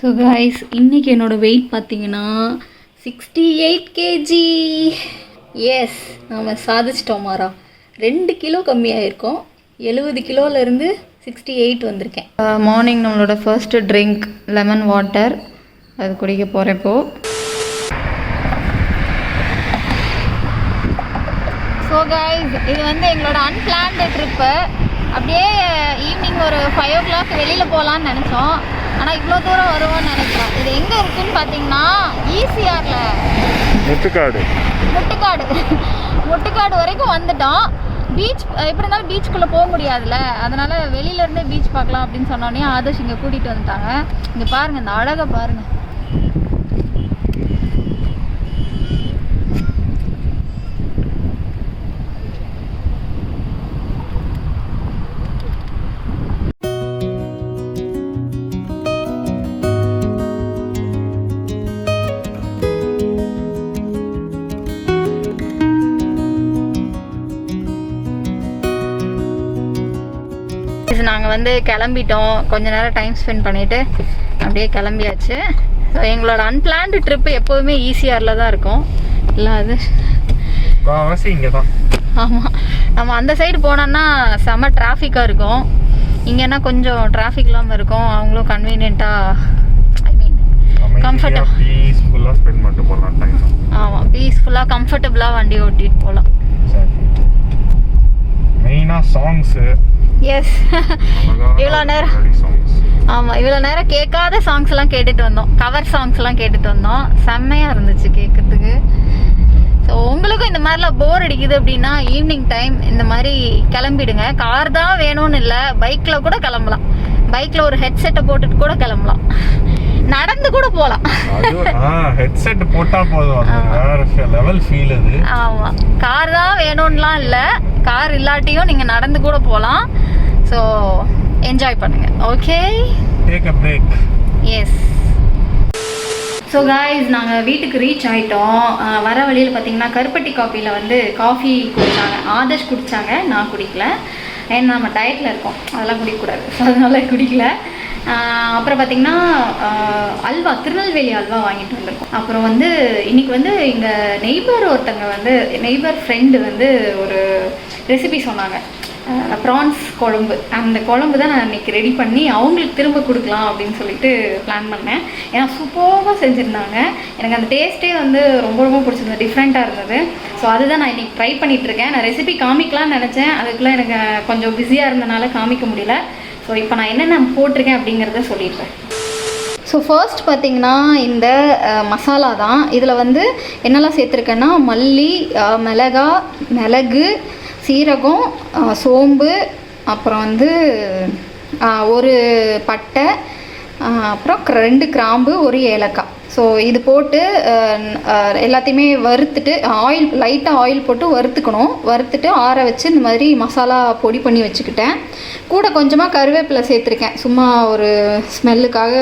So guys இன்றைக்கி என்னோடய wait பார்த்தீங்கன்னா 68 kg. எஸ், நம்ம சாதிச்சிட்டோம் மாறா. 2 கிலோ கம்மியாகிருக்கோம். 70 கிலோலேருந்து 68 வந்திருக்கேன். மார்னிங் நம்மளோட ஃபர்ஸ்ட்டு ட்ரிங்க் லெமன் வாட்டர், அது குடிக்க போகிறப்போ. ஸோ கைஸ் இது வந்து எங்களோட அன்பிளான்டு ட்ரிப்பு. அப்படியே ஈவினிங் ஒரு 5 o'clock வெளியில் போகலான்னு நினச்சோம். ஆனால் இவ்வளோ தூரம் வருவோம்னு நினைக்கிறேன். இது எங்கே இருக்குதுன்னு பார்த்தீங்கன்னா ஈசிஆரில் முட்டுக்காடு வரைக்கும் வந்துட்டோம். பீச் எப்படி இருந்தாலும் பீச்சுக்குள்ளே போக முடியாதுல்ல, அதனால் வெளியிலேருந்தே பீச் பார்க்கலாம் அப்படின்னு சொன்னோடனே ஆதர்ஷ் இங்கே கூட்டிகிட்டு வந்துட்டாங்க. இங்கே பாருங்கள், இந்த அழகை பாருங்கள். நாங்கள் வந்து கிளம்பிட்டோம். கொஞ்ச நேரம் டைம் ஸ்பெண்ட் பண்ணிவிட்டு அப்படியே கிளம்பியாச்சு. ஸோ எங்களோட அன்பிளான்டு ட்ரிப்பு எப்போதுமே ஈசிஆரில் தான் இருக்கும். இல்லை அது இங்கே தான். ஆமாம், நம்ம அந்த சைடு போனோன்னா செம்ம டிராஃபிக்காக இருக்கும். இங்கேனா கொஞ்சம் டிராஃபிக் இல்லாமல் இருக்கும். அவங்களும் கன்வீனியண்ட்டாக, ஐ மீன் கம்ஃபர்டபுள், பீஸ்ஃபுல்லாக ஸ்பெண்ட் பண்ணிட்டு போகலாம் டைம். ஆமாம், பீஸ்ஃபுல்லாக கம்ஃபர்டபுளாக வண்டி ஓட்டிகிட்டு போகலாம். மெயினாக சாங்ஸு. எஸ், இவ்வளோ நேரம், ஆமாம் இவ்வளோ நேரம் கேட்காத சாங்ஸ்லாம் கேட்டுட்டு வந்தோம். கவர் சாங்ஸ்லாம் கேட்டுட்டு வந்தோம். செம்மையாக இருந்துச்சு கேட்குறதுக்கு. ஸோ உங்களுக்கும் இந்த மாதிரிலாம் போர் அடிக்குது அப்படின்னா ஈவினிங் டைம் இந்த மாதிரி கிளம்பிடுங்க. கார் தான் வேணும்னு இல்லை, பைக்கில் கூட கிளம்பலாம். பைக்கில் ஒரு ஹெட்செட்டை போட்டுட்டு கூட கிளம்பலாம். நடந்து கூட போகலாம். ஹெட்செட் போட்டால் போதும், வேற லெவல் ஃபீல் அது. ஆமாம், கார் தான் வேணும்லாம் இல்லை, கார் இல்லாட்டியும் நீங்கள் நடந்து கூட போகலாம். ஸோ என்ஜாய் பண்ணுங்கள். Okay, take a break. Yes. So guys நாங்கள் வீட்டுக்கு ரீச் ஆகிட்டோம். வர வழியில் பார்த்தீங்கன்னா கருப்பட்டி காஃபியில் வந்து காஃபி குடித்தாங்க. ஆதர்ஷ் குடித்தாங்க, நான் குடிக்கல. ஏன்னா நம்ம டயட்டில் இருக்கோம், அதெல்லாம் குடிக்கக்கூடாது. ஸோ அதனால குடிக்கல. அப்புறம் பார்த்திங்கன்னா அல்வா, திருநெல்வேலி அல்வா வாங்கிட்டு வந்திருக்கோம். அப்புறம் வந்து இன்றைக்கி வந்து எங்கள் நெய்பர் ஒருத்தங்க வந்து, நெய்பர் ஃப்ரெண்டு வந்து ஒரு ரெசிபி சொன்னாங்க, ப்ரான்ஸ் குழம்பு. அந்த குழம்பு தான் நான் இன்றைக்கி ரெடி பண்ணி அவங்களுக்கு திரும்ப கொடுக்கலாம் அப்படின்னு சொல்லிட்டு பிளான் பண்ணேன். ஏன்னா சூப்பராக செஞ்சுருந்தாங்க. எனக்கு அந்த டேஸ்ட்டே வந்து ரொம்ப ரொம்ப பிடிச்சிருந்தது, டிஃப்ரெண்ட்டாக இருந்தது. ஸோ அதுதான் நான் இன்றைக்கி ட்ரை பண்ணிகிட்ருக்கேன். நான் ரெசிபி காமிக்கலான்னு நினச்சேன், அதுக்குள்ளே எனக்கு கொஞ்சம் பிஸியாக இருந்தனால காமிக்க முடியல. ஸோ இப்போ நான் என்னென்ன போட்டிருக்கேன் அப்படிங்கிறத சொல்லிடுறேன். ஸோ ஃபர்ஸ்ட் பார்த்திங்கன்னா இந்த மசாலா தான். இதில் வந்து என்னெல்லாம் சேர்த்துருக்கேன்னா மல்லி, மிளகு, சீரகம், சோம்பு, அப்புறம் வந்து ஒரு பட்டை, அப்புறம் 2 கிராம்பு, 1 ஏலக்காய். ஸோ இது போட்டு எல்லாத்தையுமே வறுத்துட்டு லைட்டாக ஆயில் போட்டு வறுத்துட்டு ஆற வச்சு இந்த மாதிரி மசாலா பொடி பண்ணி வச்சுக்கிட்டேன். கூட கொஞ்சமாக கருவேப்பிலை சேர்த்துருக்கேன், சும்மா ஒரு ஸ்மெல்லுக்காக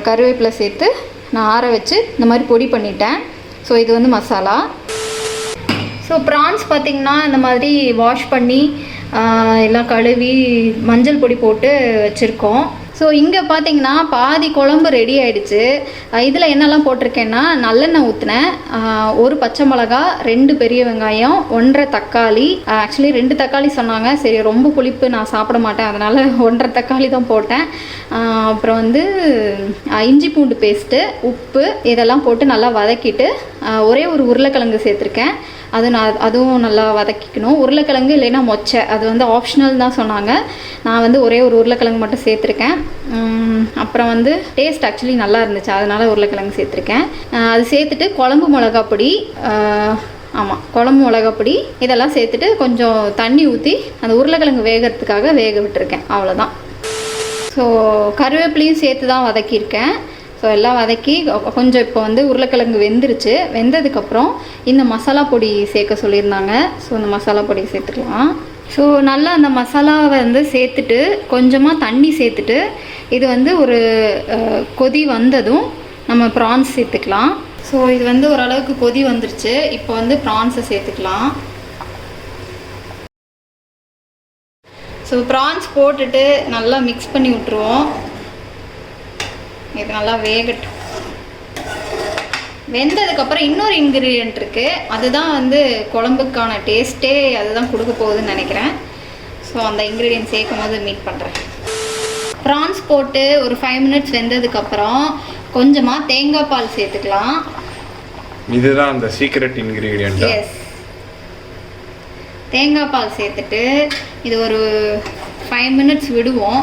கருவேப்பிலை சேர்த்து நான் ஆற வச்சு இந்த மாதிரி பொடி பண்ணிட்டேன். ஸோ இது வந்து மசாலா. ஸோ ப்ரான்ஸ் பார்த்திங்கன்னா இந்த மாதிரி வாஷ் பண்ணி எல்லாம் கழுவி மஞ்சள் பொடி போட்டு வச்சுருக்கோம். ஸோ இங்கே பார்த்திங்கன்னா பாதி குழம்பு ரெடி ஆகிடுச்சு. இதில் என்னெல்லாம் போட்டிருக்கேன்னா நல்லெண்ணெய் ஊற்றினேன், 1 பச்சை மிளகா, 2 பெரிய வெங்காயம், 1.5 தக்காளி. ஆக்சுவலி 2 தக்காளி சொன்னாங்க, சரி ரொம்ப புளிப்பு நான் சாப்பிட மாட்டேன், அதனால் 1.5 தக்காளி தான் போட்டேன். அப்புறம் வந்து இஞ்சி பூண்டு பேஸ்ட்டு, உப்பு, இதெல்லாம் போட்டு நல்லா வதக்கிட்டு ஒரே ஒரு உருளைக்கிழங்கு சேர்த்துருக்கேன். அதுவும் நல்லா வதக்கிக்கணும். உருளைக்கிழங்கு இல்லைன்னா மொச்சை, அது வந்து ஆப்ஷனல் தான் சொன்னாங்க. நான் வந்து ஒரே ஒரு உருளைக்கிழங்கு மட்டும் சேர்த்துருக்கேன். அப்புறம் வந்து டேஸ்ட் ஆக்சுவலி நல்லா இருந்துச்சு, அதனால் உருளைக்கிழங்கு சேர்த்துருக்கேன். அது சேர்த்துட்டு குழம்பு மிளகாப்பொடி, குழம்பு மிளகாப்பொடி இதெல்லாம் சேர்த்துட்டு கொஞ்சம் தண்ணி ஊற்றி அந்த உருளைக்கிழங்கு வேகிறதுக்காக வேக விட்டுருக்கேன். அவ்வளோதான். ஸோ கருவேப்பிலையும் சேர்த்து தான் வதக்கியிருக்கேன். ஸோ எல்லாம் வதக்கி கொஞ்சம் இப்போ வந்து உருளைக்கிழங்கு வெந்துருச்சு. வெந்ததுக்கப்புறம் இந்த மசாலா பொடி சேர்க்க சொல்லியிருந்தாங்க. ஸோ இந்த மசாலா பொடி சேர்த்துக்கலாம். ஸோ நல்லா அந்த மசாலாவை வந்து சேர்த்துட்டு கொஞ்சமாக தண்ணி சேர்த்துட்டு இது வந்து ஒரு கொதி வந்ததும் நம்ம ப்ரான்ஸ் சேர்த்துக்கலாம். ஸோ இது வந்து ஓரளவுக்கு கொதி வந்துருச்சு. இப்போ வந்து ப்ரான்ஸை சேர்த்துக்கலாம். ஸோ ப்ரான்ஸ் போட்டுட்டு நல்லா மிக்ஸ் பண்ணி விட்ருவோம். இது நல்லா வேகட்டும். வெந்ததுக்கப்புறம் இன்னொரு இன்க்ரீடியன்ட் இருக்குது, அதுதான் வந்து குழம்புக்கான டேஸ்ட்டே அதுதான் கொடுக்க போகுதுன்னு நினைக்கிறேன். ஸோ அந்த இன்க்ரீடியன்ட் சேர்க்கும் போது மீட் பண்ணுறேன். ப்ரான்ஸ் போட்டு ஒரு 5 மினிட்ஸ் வெந்ததுக்கப்புறம் கொஞ்சமாக தேங்காய் பால் சேர்த்துக்கலாம். இதுதான் அந்த சீக்ரெட் இன்க்ரீடியன்ட். எஸ், தேங்காய் பால் சேர்த்துட்டு இது ஒரு 5 மினிட்ஸ் விடுவோம்.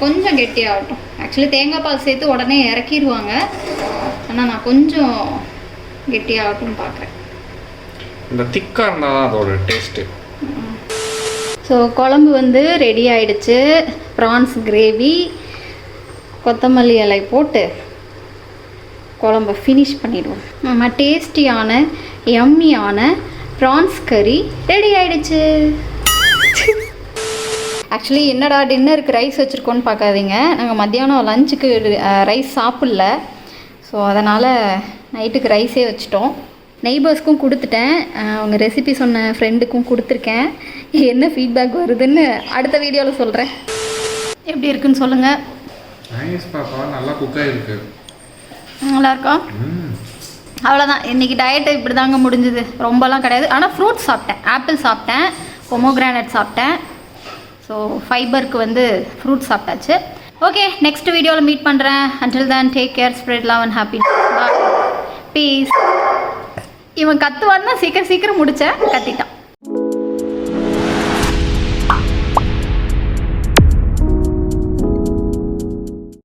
கொஞ்சம் கெட்டியாகட்டும். ஆக்சுவலி தேங்காய் பால் சேர்த்து உடனே இறக்கிடுவாங்க, ஆனால் நான் கொஞ்சம் கெட்டியாகட்டும் பார்க்குறேன். இந்த திக்காக இருந்தால் தான் அதோட டேஸ்ட்டு. ஸோ குழம்பு வந்து ரெடி ஆயிடுச்சு. ப்ரான்ஸ் கிரேவி, கொத்தமல்லி இலை போட்டு குழம்பை ஃபினிஷ் பண்ணிடுவோம். நம்ம டேஸ்டியான யம்மியான ப்ரான்ஸ் கறி ரெடி ஆயிடுச்சு. ஆக்சுவலி என்னடா டின்னருக்கு ரைஸ் வச்சுருக்கோன்னு பார்க்காதீங்க, நாங்கள் மத்தியானம் லஞ்சுக்கு ரைஸ் சாப்பிடல. ஸோ அதனால் நைட்டுக்கு ரைஸே வச்சுட்டோம். நெய்பர்ஸ்க்கும் கொடுத்துட்டேன், அவங்க ரெசிபி சொன்ன ஃப்ரெண்டுக்கும் கொடுத்துருக்கேன். என்ன ஃபீட்பேக் வருதுன்னு அடுத்த வீடியோவில் சொல்கிறேன். எப்படி இருக்குன்னு சொல்லுங்கள். நல்லா குக்காக இருக்கு. நல்லாயிருக்கா? அவ்வளோதான், இன்றைக்கி டயட்டை இப்படி தாங்க முடிஞ்சுது. ரொம்பலாம் கிடையாது, ஆனால் ஃப்ரூட்ஸ் சாப்பிட்டேன். ஆப்பிள் சாப்பிட்டேன், பொமோகிரானட் சாப்பிட்டேன். ஸோ ஃபைபருக்கு வந்து ஃப்ரூட்ஸ் சாப்பிட்டாச்சு. ஓகே, நெக்ஸ்ட் வீடியோவில் மீட் பண்ணுறேன். Until then take care, spread love and happiness. Bye, peace. இவன் கத்துவான்னா சீக்கிரம் முடித்தேன், கத்திட்டான்.